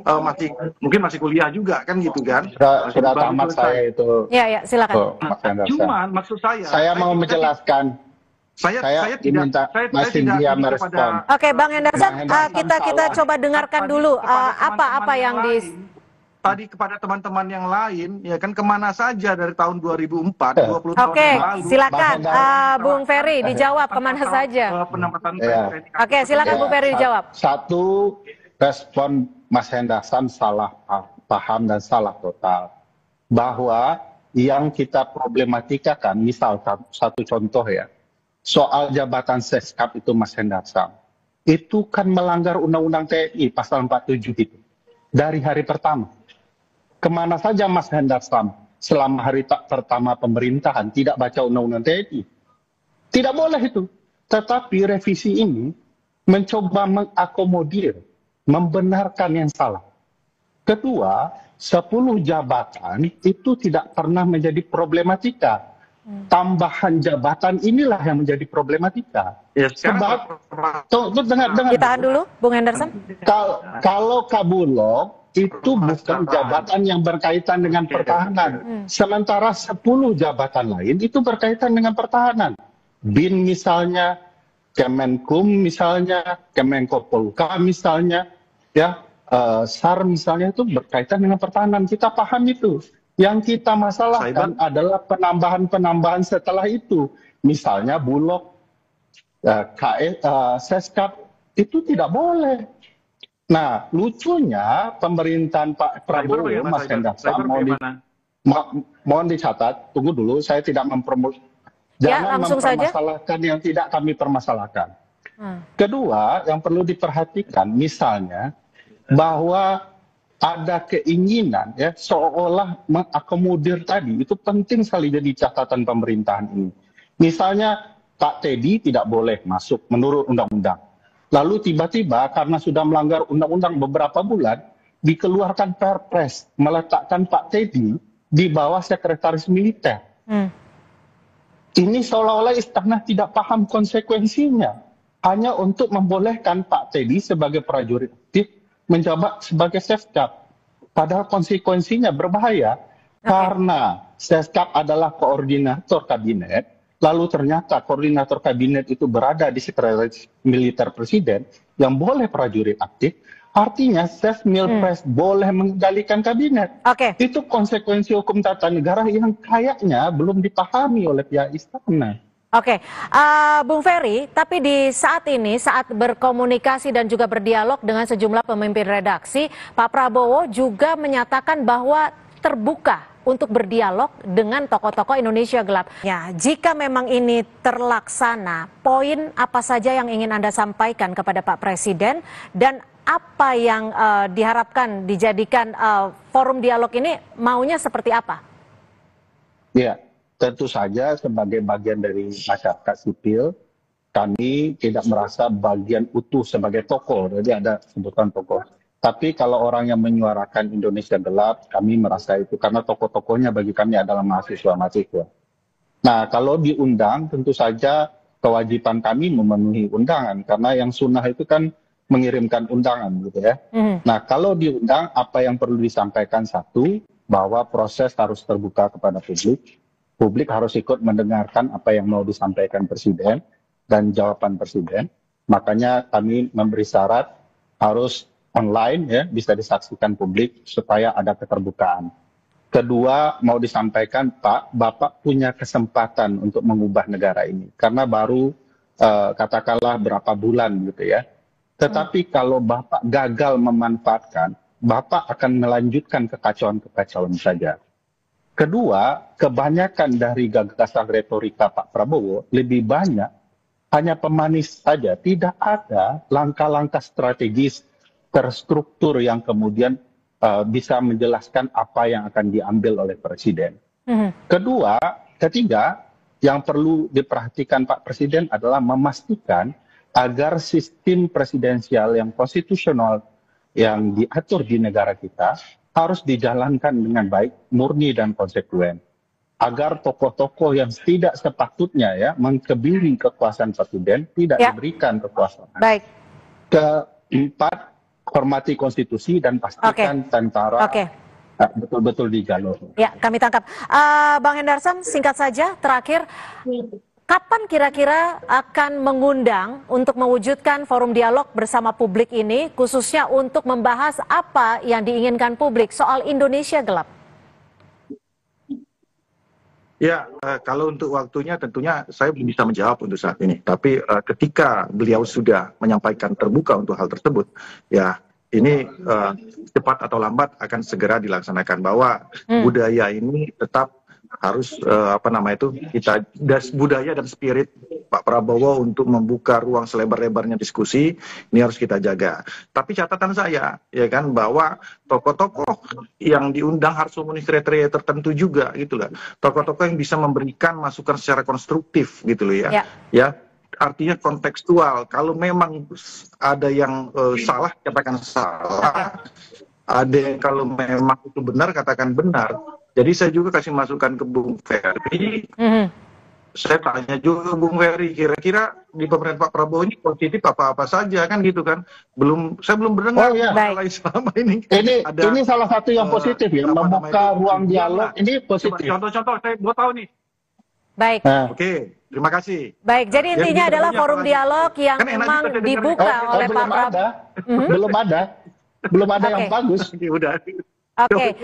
masih mungkin masih kuliah juga kan gitu kan. Sudah tamat saya itu. Ya, silakan. Mas Hendarsan. Cuman maksud saya mau menjelaskan. Saya tidak merespon. Oke, Bang Hendarsan, kita coba dengarkan dulu apa yang tadi kepada teman-teman yang lain, ya kan, kemana saja dari tahun 2004, 20 tahun yang lalu. Silakan, Bung Ferry dijawab kemana saja. Penempatan Oke, silakan Bung Ferry dijawab. Satu, respon Mas Hendarsan salah paham dan salah total. Bahwa yang kita problematikakan, misal satu contoh ya, soal jabatan Seskap itu Mas Hendarsan, itu kan melanggar Undang-Undang TNI pasal 47 itu dari hari pertama. Kemana saja Mas Hendarsan selama hari pertama pemerintahan tidak baca Undang-Undang TNI? Tidak boleh itu. Tetapi revisi ini mencoba mengakomodir, membenarkan yang salah. Kedua, 10 jabatan itu tidak pernah menjadi problematika. Tambahan jabatan inilah yang menjadi problematika. Ya, sebab, dengar. Ditahan dulu, Bung Hendarsan. Kalau Kabulok itu bukan jabatan yang berkaitan dengan pertahanan. Sementara 10 jabatan lain itu berkaitan dengan pertahanan. BIN misalnya, Kemenkum misalnya, Kemenko Polhukam misalnya, ya, SAR misalnya itu berkaitan dengan pertahanan. Kita paham itu. Yang kita masalahkan adalah penambahan-penambahan setelah itu. Misalnya Bulog, Seskap, itu tidak boleh. Nah, lucunya pemerintahan Pak Prabowo, Mas Hendarsan, mohon dicatat, tunggu dulu, saya tidak jangan mempermasalahkan yang tidak kami permasalahkan. Kedua, yang perlu diperhatikan, misalnya, bahwa ada keinginan, ya, seolah mengakomodir tadi, itu penting sekali jadi catatan pemerintahan ini. Misalnya, Pak Teddy tidak boleh masuk menurut undang-undang. Lalu tiba-tiba karena sudah melanggar undang-undang beberapa bulan, dikeluarkan Perpres meletakkan Pak Teddy di bawah sekretaris militer. Ini seolah-olah istana tidak paham konsekuensinya. Hanya untuk membolehkan Pak Teddy sebagai prajurit aktif menjabat sebagai Seskap. Padahal konsekuensinya berbahaya. Karena Seskap adalah koordinator kabinet, lalu ternyata koordinator kabinet itu berada di sekretaris militer presiden yang boleh prajurit aktif, artinya Sesmilpres boleh mengendalikan kabinet. Itu konsekuensi hukum tata negara yang kayaknya belum dipahami oleh pihak istana. Bung Ferry, tapi di saat ini, saat berkomunikasi dan juga berdialog dengan sejumlah pemimpin redaksi, Pak Prabowo juga menyatakan bahwa terbuka untuk berdialog dengan tokoh-tokoh Indonesia gelap. Ya, jika memang ini terlaksana, poin apa saja yang ingin Anda sampaikan kepada Pak Presiden dan apa yang diharapkan dijadikan forum dialog ini maunya seperti apa? Ya, tentu saja sebagai bagian dari masyarakat sipil, kami tidak merasa bagian utuh sebagai tokoh, jadi ada sebutan tokoh. Tapi kalau orang yang menyuarakan Indonesia gelap, kami merasa itu karena tokoh-tokohnya bagi kami adalah mahasiswa-mahasiswa. Nah, kalau diundang, tentu saja kewajiban kami memenuhi undangan, karena yang sunnah itu kan mengirimkan undangan, gitu ya. Nah, kalau diundang, apa yang perlu disampaikan? Satu, bahwa proses harus terbuka kepada publik. Publik harus ikut mendengarkan apa yang mau disampaikan Presiden dan jawaban Presiden. Makanya kami memberi syarat harus online, ya, bisa disaksikan publik supaya ada keterbukaan. Kedua, mau disampaikan, Pak, Bapak punya kesempatan untuk mengubah negara ini karena baru katakanlah berapa bulan gitu ya. Tetapi kalau Bapak gagal memanfaatkan, Bapak akan melanjutkan kekacauan-kekacauan saja. Kedua, kebanyakan dari gagasan retorika Pak Prabowo lebih banyak hanya pemanis saja, tidak ada langkah-langkah strategis terstruktur yang kemudian bisa menjelaskan apa yang akan diambil oleh Presiden. Ketiga, yang perlu diperhatikan Pak Presiden adalah memastikan agar sistem presidensial yang konstitusional yang diatur di negara kita harus dijalankan dengan baik, murni dan konsekuen. Agar tokoh-tokoh yang tidak sepatutnya ya mengkebiri kekuasaan Presiden tidak diberikan kekuasaan. Keempat, hormati konstitusi dan pastikan tentara betul-betul di jalur. Ya, kami tangkap. Bang Hendarsam, singkat saja, terakhir, kapan kira-kira akan mengundang untuk mewujudkan forum dialog bersama publik ini, khususnya untuk membahas apa yang diinginkan publik soal Indonesia gelap? Ya, kalau untuk waktunya tentunya saya belum bisa menjawab untuk saat ini. Tapi ketika beliau sudah menyampaikan terbuka untuk hal tersebut, ya ini cepat atau lambat akan segera dilaksanakan, bahwa budaya ini tetap harus kita budaya dan spirit Pak Prabowo untuk membuka ruang selebar-lebarnya diskusi ini harus kita jaga. Tapi catatan saya ya kan, bahwa tokoh-tokoh yang diundang harus memenuhi kriteria tertentu juga gitu lah. Tokoh-tokoh yang bisa memberikan masukan secara konstruktif gitu loh ya. Ya. Artinya kontekstual. Kalau memang ada yang salah, katakan salah. Ada yang kalau memang itu benar, katakan benar. Jadi saya juga kasih masukan ke Bung Ferry. Saya tanya juga ke Bung Ferry, kira-kira di pemerintahan Pak Prabowo ini positif apa-apa saja kan gitu kan. Saya belum mendengar masalah selama ini. Ini salah satu yang positif ya, membuka ruang dialog ini positif. Contoh-contoh saya mau tahu nih. Baik. Oke, terima kasih. Baik, jadi intinya adalah forum dialog yang kan memang dibuka oleh Pak Prabowo. Belum ada yang bagus. Udah. Oke.